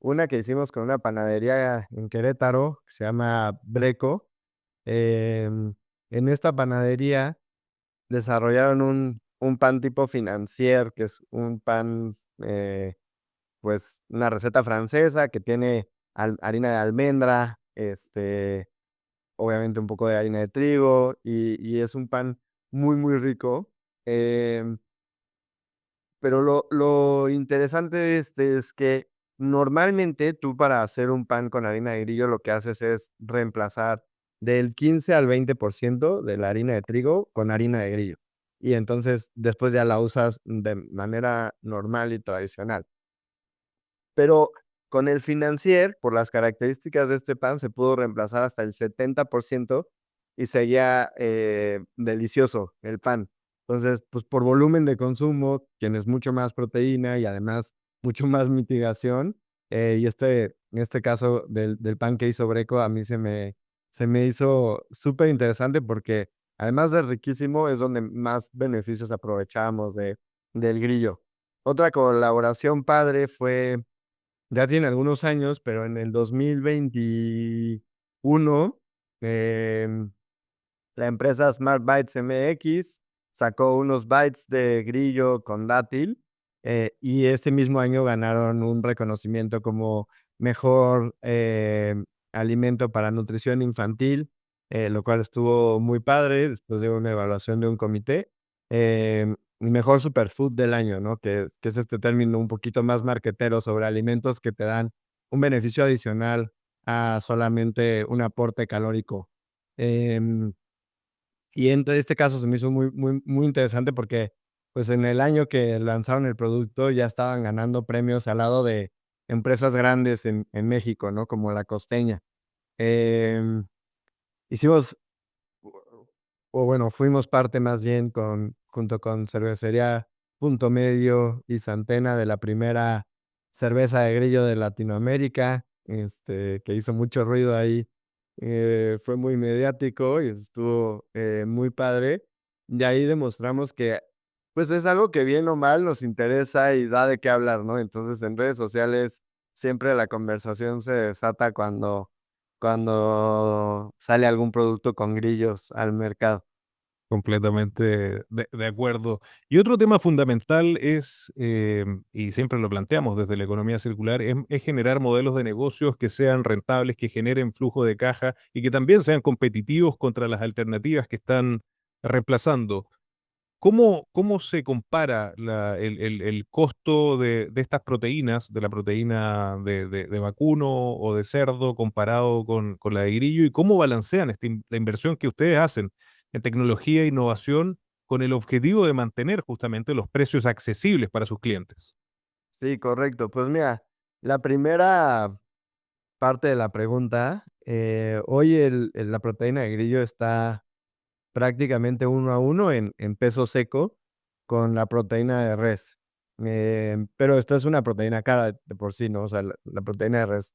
una que hicimos con una panadería en Querétaro, que se llama Breco. Em, en esta panadería desarrollaron un pan tipo financier, que es un pan, pues una receta francesa que tiene harina de almendra, obviamente un poco de harina de trigo y es un pan muy, muy rico. Em, pero lo interesante de este es que normalmente tú para hacer un pan con harina de grillo lo que haces es reemplazar del 15 al 20% de la harina de trigo con harina de grillo. Y entonces después ya la usas de manera normal y tradicional. Pero con el financier, por las características de este pan, se pudo reemplazar hasta el 70% y seguía delicioso el pan. Entonces, pues por volumen de consumo, tienes mucho más proteína y además mucho más mitigación. Y en este caso del pan que hizo Breco, a mí se me hizo súper interesante porque además de riquísimo, es donde más beneficios aprovechamos del grillo. Otra colaboración padre fue ya tiene algunos años, pero en el 2021, la empresa Smart Bites MX sacó unos bites de grillo con dátil, y ese mismo año ganaron un reconocimiento como mejor alimento para nutrición infantil, lo cual estuvo muy padre después de una evaluación de un comité. Mejor superfood del año, ¿no? Que es este término un poquito más marquetero sobre alimentos que te dan un beneficio adicional a solamente un aporte calórico. Em, y en este caso se me hizo muy, muy, muy interesante porque, pues, en el año que lanzaron el producto ya estaban ganando premios al lado de empresas grandes en México, ¿no? Como La Costeña. Em, hicimos, o bueno, fuimos parte más bien junto con Cervecería Punto Medio y Santena de la primera cerveza de grillo de Latinoamérica, que hizo mucho ruido ahí. Fue muy mediático y estuvo muy padre. Y ahí demostramos que, pues es algo que bien o mal nos interesa y da de qué hablar, ¿no? Entonces en redes sociales siempre la conversación se desata cuando sale algún producto con grillos al mercado. Completamente de acuerdo. Y otro tema fundamental es, y siempre lo planteamos desde la economía circular, es generar modelos de negocios que sean rentables, que generen flujo de caja y que también sean competitivos contra las alternativas que están reemplazando. ¿Cómo se compara el costo de estas proteínas, de la proteína de vacuno o de cerdo comparado con la de grillo? ¿Y cómo balancean la inversión que ustedes hacen en tecnología e innovación con el objetivo de mantener justamente los precios accesibles para sus clientes. Sí, correcto. Pues mira, la primera parte de la pregunta, hoy la proteína de grillo está prácticamente 1 a 1 en peso seco con la proteína de res. Pero esta es una proteína cara de por sí, ¿no? O sea, la proteína de res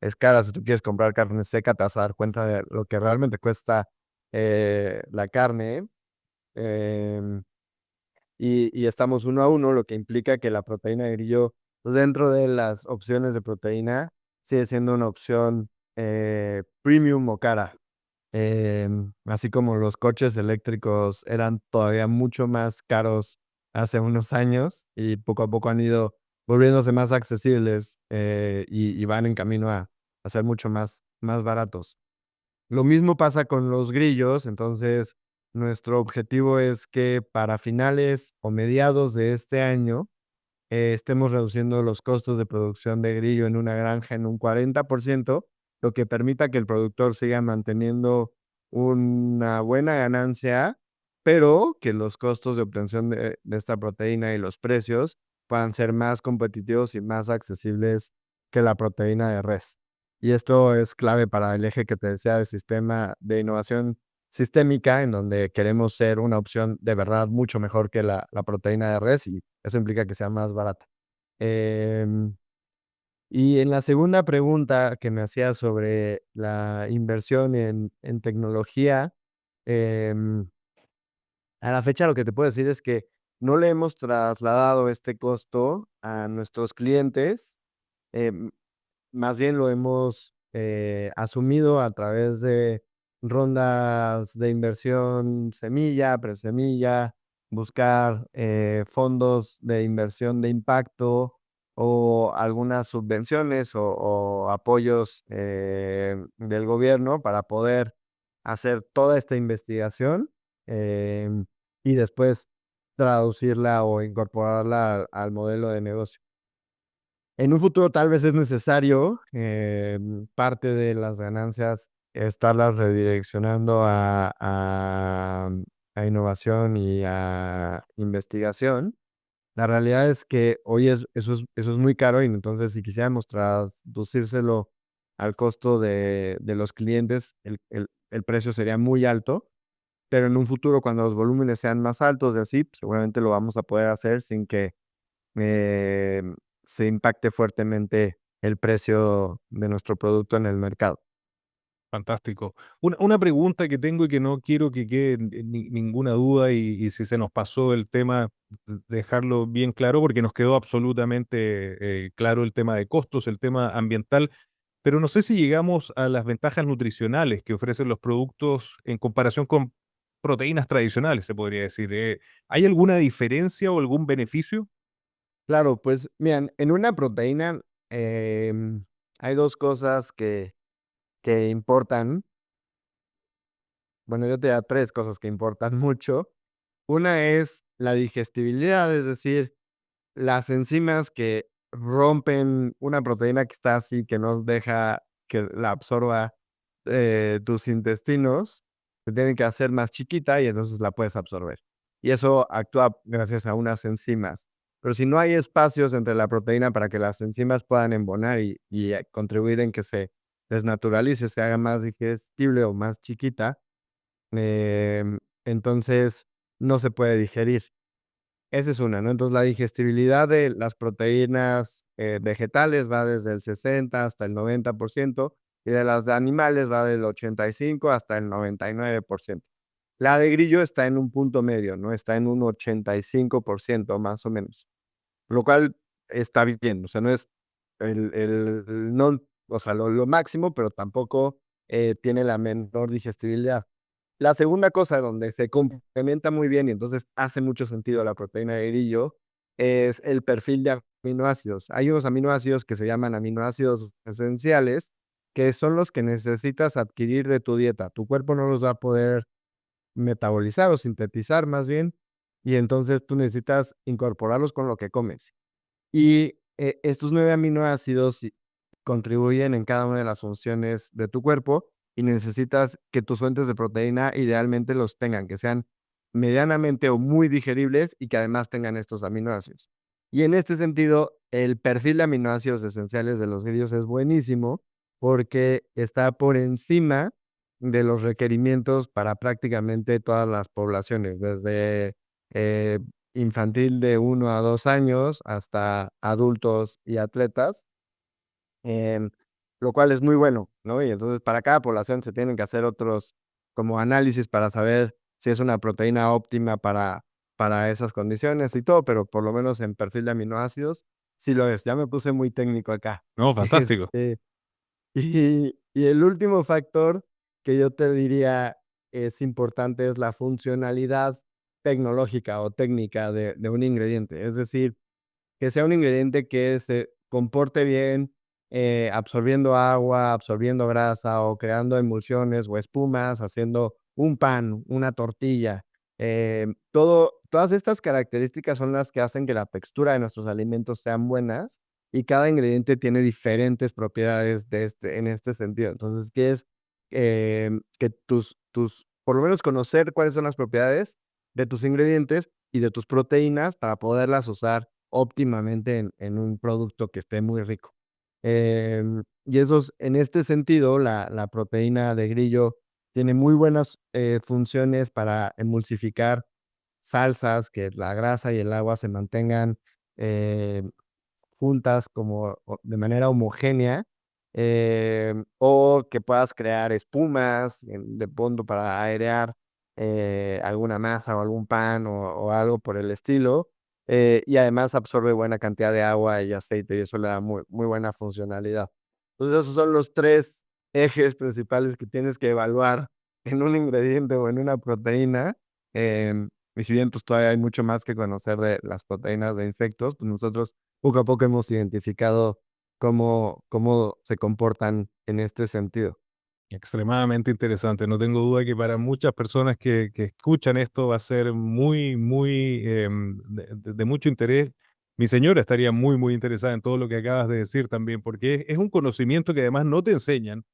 es cara. Si tú quieres comprar carne seca, te vas a dar cuenta de lo que realmente cuesta la carne. em, y estamos 1 a 1, lo que implica que la proteína de grillo, dentro de las opciones de proteína, sigue siendo una opción premium o cara. Así como los coches eléctricos eran todavía mucho más caros hace unos años y poco a poco han ido volviéndose más accesibles, y van en camino a ser mucho más baratos. Lo mismo pasa con los grillos. Entonces nuestro objetivo es que para finales o mediados de este año estemos reduciendo los costos de producción de grillo en una granja en un 40%, lo que permita que el productor siga manteniendo una buena ganancia, pero que los costos de obtención de esta proteína y los precios puedan ser más competitivos y más accesibles que la proteína de res. Y esto es clave para el eje que te decía de sistema de innovación sistémica, en donde queremos ser una opción de verdad mucho mejor que la proteína de res, y eso implica que sea más barata. Em, y en la segunda pregunta que me hacías sobre la inversión en tecnología, em, a la fecha lo que te puedo decir es que no le hemos trasladado este costo a nuestros clientes. em, Más bien lo hemos asumido a través de rondas de inversión semilla, presemilla, buscar fondos de inversión de impacto o algunas subvenciones o apoyos del gobierno para poder hacer toda esta investigación, em, y después traducirla o incorporarla al modelo de negocio. En un futuro tal vez es necesario parte de las ganancias estarlas redireccionando a innovación y a investigación. La realidad es que hoy eso es muy caro, y entonces si quisiéramos traducírselo al costo de los clientes, el precio sería muy alto, pero en un futuro cuando los volúmenes sean más altos de así, pues, seguramente lo vamos a poder hacer sin que eh, se impacte fuertemente el precio de nuestro producto en el mercado. Fantástico. Una pregunta que tengo y que no quiero que quede ninguna duda y si se nos pasó el tema, dejarlo bien claro porque nos quedó absolutamente claro el tema de costos, el tema ambiental, pero no sé si llegamos a las ventajas nutricionales que ofrecen los productos en comparación con proteínas tradicionales, se podría decir. ¿Hay alguna diferencia o algún beneficio? Claro, pues miren, en una proteína hay dos cosas que importan. Bueno, yo te diría tres cosas que importan mucho. Una es la digestibilidad, es decir, las enzimas que rompen una proteína que está así, que no deja que la absorba tus intestinos, se tienen que hacer más chiquita y entonces la puedes absorber. Y eso actúa gracias a unas enzimas. Pero si no hay espacios entre la proteína para que las enzimas puedan embonar y contribuir en que se desnaturalice, se haga más digestible o más chiquita, entonces no se puede digerir. Esa es una, ¿no? Entonces, la digestibilidad de las proteínas vegetales va desde el 60 hasta el 90%, y de las de animales va del 85 hasta el 99%. La de grillo está en un punto medio, ¿no? Está en un 85% más o menos, lo cual está bien. O sea, no es no, o sea, lo máximo, pero tampoco tiene la menor digestibilidad. La segunda cosa donde se complementa muy bien y entonces hace mucho sentido la proteína de grillo es el perfil de aminoácidos. Hay unos aminoácidos que se llaman aminoácidos esenciales, que son los que necesitas adquirir de tu dieta. Tu cuerpo no los va a poder metabolizar o sintetizar más bien, y entonces tú necesitas incorporarlos con lo que comes. Y estos 9 aminoácidos contribuyen en cada una de las funciones de tu cuerpo, y necesitas que tus fuentes de proteína idealmente los tengan, que sean medianamente o muy digeribles y que además tengan estos aminoácidos. Y en este sentido, el perfil de aminoácidos esenciales de los grillos es buenísimo porque está por encima de los requerimientos para prácticamente todas las poblaciones, desde eh, infantil de 1 a 2 años hasta adultos y atletas, em, lo cual es muy bueno, ¿no? Y entonces para cada población se tienen que hacer otros como análisis para saber si es una proteína óptima para esas condiciones y todo, pero por lo menos en perfil de aminoácidos sí lo es. Ya me puse muy técnico acá. No, fantástico. Y el último factor que yo te diría es importante es la funcionalidad tecnológica o técnica de un ingrediente. Es decir, que sea un ingrediente que se comporte bien, absorbiendo agua, absorbiendo grasa o creando emulsiones o espumas, haciendo un pan, una tortilla. Todas estas características son las que hacen que la textura de nuestros alimentos sean buenas y cada ingrediente tiene diferentes propiedades en este sentido. Entonces, ¿qué es? Que por lo menos conocer cuáles son las propiedades de tus ingredientes y de tus proteínas para poderlas usar óptimamente en un producto que esté muy rico. Y en este sentido, la proteína de grillo tiene muy buenas funciones para emulsificar salsas, que la grasa y el agua se mantengan eh, juntas como de manera homogénea, o que puedas crear espumas de fondo para airear alguna masa o algún pan o algo por el estilo. Y además absorbe buena cantidad de agua y aceite y eso le da muy, muy buena funcionalidad. Entonces esos son los tres ejes principales que tienes que evaluar en un ingrediente o en una proteína. Y si bien pues todavía hay mucho más que conocer de las proteínas de insectos, pues nosotros poco a poco hemos identificado cómo se comportan en este sentido. Extremadamente interesante. No tengo duda que para muchas personas que escuchan esto va a ser muy, muy de mucho interés. Mi señora estaría muy, muy interesada en todo lo que acabas de decir también, porque es un conocimiento que además no te enseñan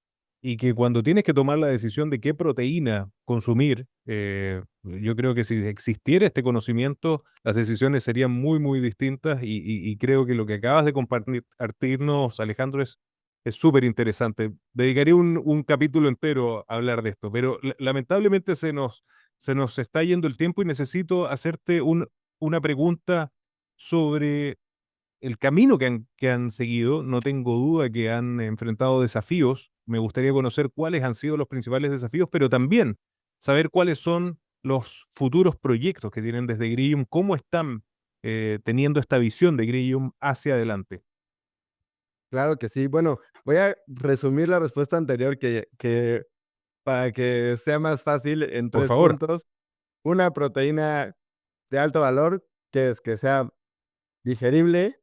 y que cuando tienes que tomar la decisión de qué proteína consumir, yo creo que si existiera este conocimiento, las decisiones serían muy, muy distintas y creo que lo que acabas de compartirnos, Alejandro, es súper interesante. Dedicaré un capítulo entero a hablar de esto, pero lamentablemente se nos está yendo el tiempo y necesito hacerte una pregunta sobre el camino que han seguido. No tengo duda que han enfrentado desafíos. Me gustaría conocer cuáles han sido los principales desafíos, pero también saber cuáles son los futuros proyectos que tienen desde Grillium, cómo están teniendo esta visión de Grillium hacia adelante. Claro que sí. Bueno, voy a resumir la respuesta anterior que para que sea más fácil en Por tres favor. puntos. Una proteína de alto valor, que es que sea digerible,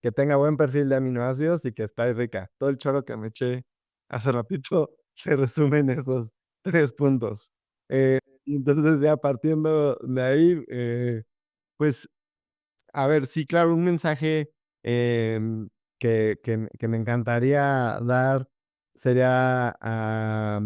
que tenga buen perfil de aminoácidos y que está rica. Todo el choro que me eché hace ratito se resume en esos tres puntos. Y entonces ya partiendo de ahí, pues, a ver, sí, claro, un mensaje que me encantaría dar sería a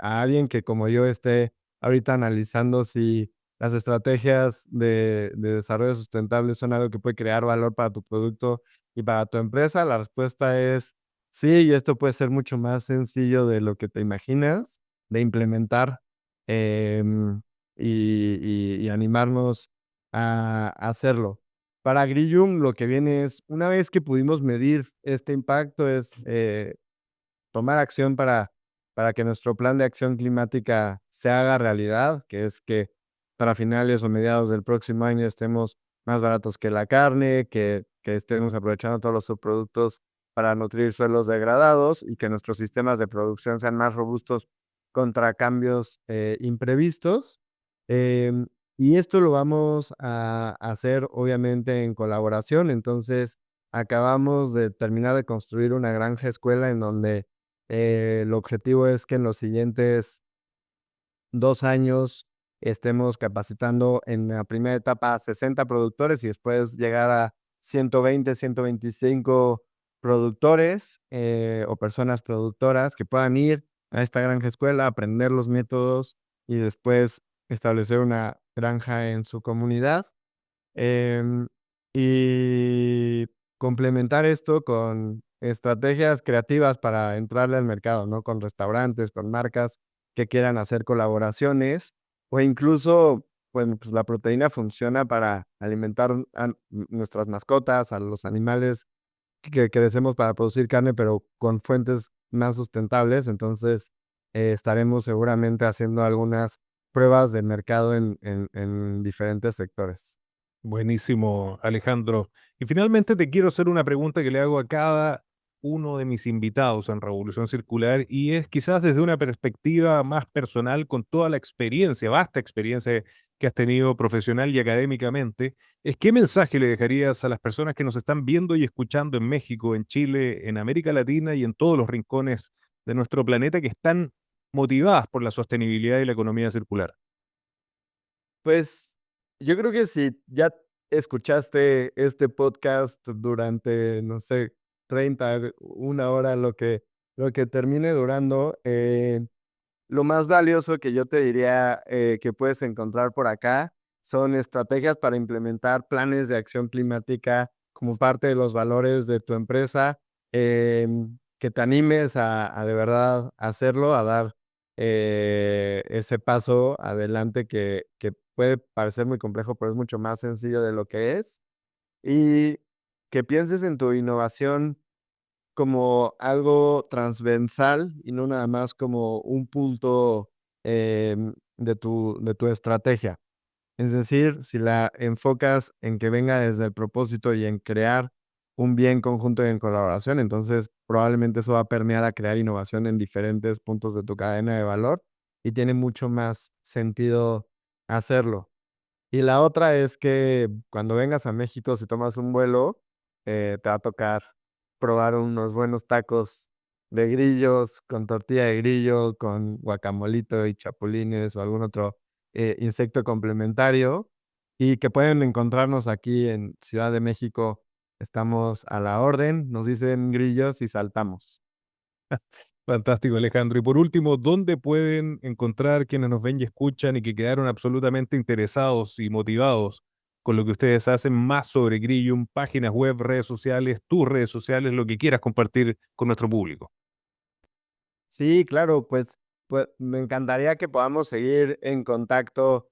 alguien que como yo esté ahorita analizando si las estrategias de desarrollo sustentable son algo que puede crear valor para tu producto y para tu empresa. La respuesta es sí, y esto puede ser mucho más sencillo de lo que te imaginas de implementar, em, y animarnos a hacerlo. Para Grillium lo que viene es, una vez que pudimos medir este impacto, es tomar acción para que nuestro plan de acción climática se haga realidad, que es que para finales o mediados del próximo año estemos más baratos que la carne, que estemos aprovechando todos los subproductos para nutrir suelos degradados y que nuestros sistemas de producción sean más robustos contra cambios imprevistos. Em, y esto lo vamos a hacer obviamente en colaboración. Entonces, acabamos de terminar de construir una granja escuela en donde el objetivo es que en los siguientes 2 años estemos capacitando en la primera etapa a 60 productores y después llegar a 120, 125 productores, o personas productoras que puedan ir a esta granja escuela, aprender los métodos y después establecer una granja en su comunidad, em, y complementar esto con estrategias creativas para entrarle al mercado, ¿no? Con restaurantes, con marcas que quieran hacer colaboraciones o incluso, bueno, pues la proteína funciona para alimentar a nuestras mascotas, a los animales que crecemos para producir carne, pero con fuentes más sustentables. Entonces, estaremos seguramente haciendo algunas pruebas de mercado en diferentes sectores. Buenísimo, Alejandro. Y finalmente te quiero hacer una pregunta que le hago a cada uno de mis invitados en Revolución Circular y es quizás desde una perspectiva más personal con toda la experiencia, vasta experiencia que has tenido profesional y académicamente, es qué mensaje le dejarías a las personas que nos están viendo y escuchando en México, en Chile, en América Latina y en todos los rincones de nuestro planeta que están motivadas por la sostenibilidad y la economía circular. Pues yo creo que si ya escuchaste este podcast durante, no sé, 1 hora, lo que termine durando, lo más valioso que yo te diría que puedes encontrar por acá son estrategias para implementar planes de acción climática como parte de los valores de tu empresa, que te animes a de verdad hacerlo, a dar ese paso adelante que puede parecer muy complejo, pero es mucho más sencillo de lo que es. Y que pienses en tu innovación como algo transversal y no nada más como un punto de tu estrategia. Es decir, si la enfocas en que venga desde el propósito y en crear un bien conjunto y en colaboración, entonces probablemente eso va a permear a crear innovación en diferentes puntos de tu cadena de valor y tiene mucho más sentido hacerlo. Y la otra es que cuando vengas a México, si tomas un vuelo, te va a tocar probar unos buenos tacos de grillos, con tortilla de grillo, con guacamolito y chapulines o algún otro insecto complementario. Y que pueden encontrarnos aquí en Ciudad de México. Estamos a la orden, nos dicen grillos y saltamos. Fantástico, Alejandro. Y por último, ¿dónde pueden encontrar quienes nos ven y escuchan y que quedaron absolutamente interesados y motivados con lo que ustedes hacen más sobre Grillium, páginas web, redes sociales, tus redes sociales, lo que quieras compartir con nuestro público? Sí, claro, pues me encantaría que podamos seguir en contacto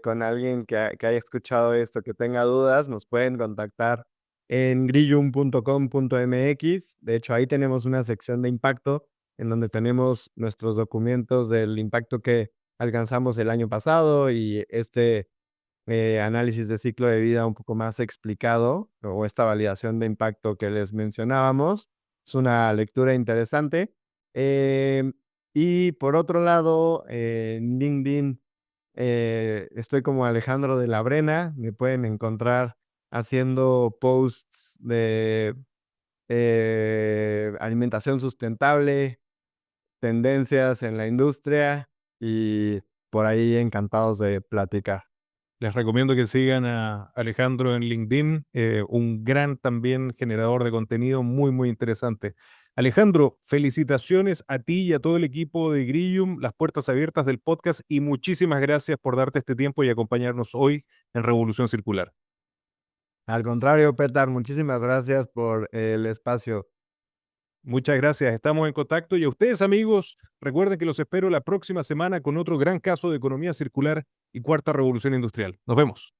con alguien que haya escuchado esto, que tenga dudas, nos pueden contactar en grillum.com.mx. De hecho, ahí tenemos una sección de impacto en donde tenemos nuestros documentos del impacto que alcanzamos el año pasado y este análisis de ciclo de vida un poco más explicado o esta validación de impacto que les mencionábamos. Es una lectura interesante. Em, y por otro lado, en LinkedIn estoy como Alejandro de la Brena. Me pueden encontrar haciendo posts de alimentación sustentable, tendencias en la industria y por ahí encantados de platicar. Les recomiendo que sigan a Alejandro en LinkedIn, un gran también generador de contenido muy, muy interesante. Alejandro, felicitaciones a ti y a todo el equipo de Grillium, las puertas abiertas del podcast y muchísimas gracias por darte este tiempo y acompañarnos hoy en Revolución Circular. Al contrario, Petar, muchísimas gracias por el espacio. Muchas gracias, estamos en contacto y a ustedes amigos, recuerden que los espero la próxima semana con otro gran caso de economía circular y cuarta revolución industrial. Nos vemos.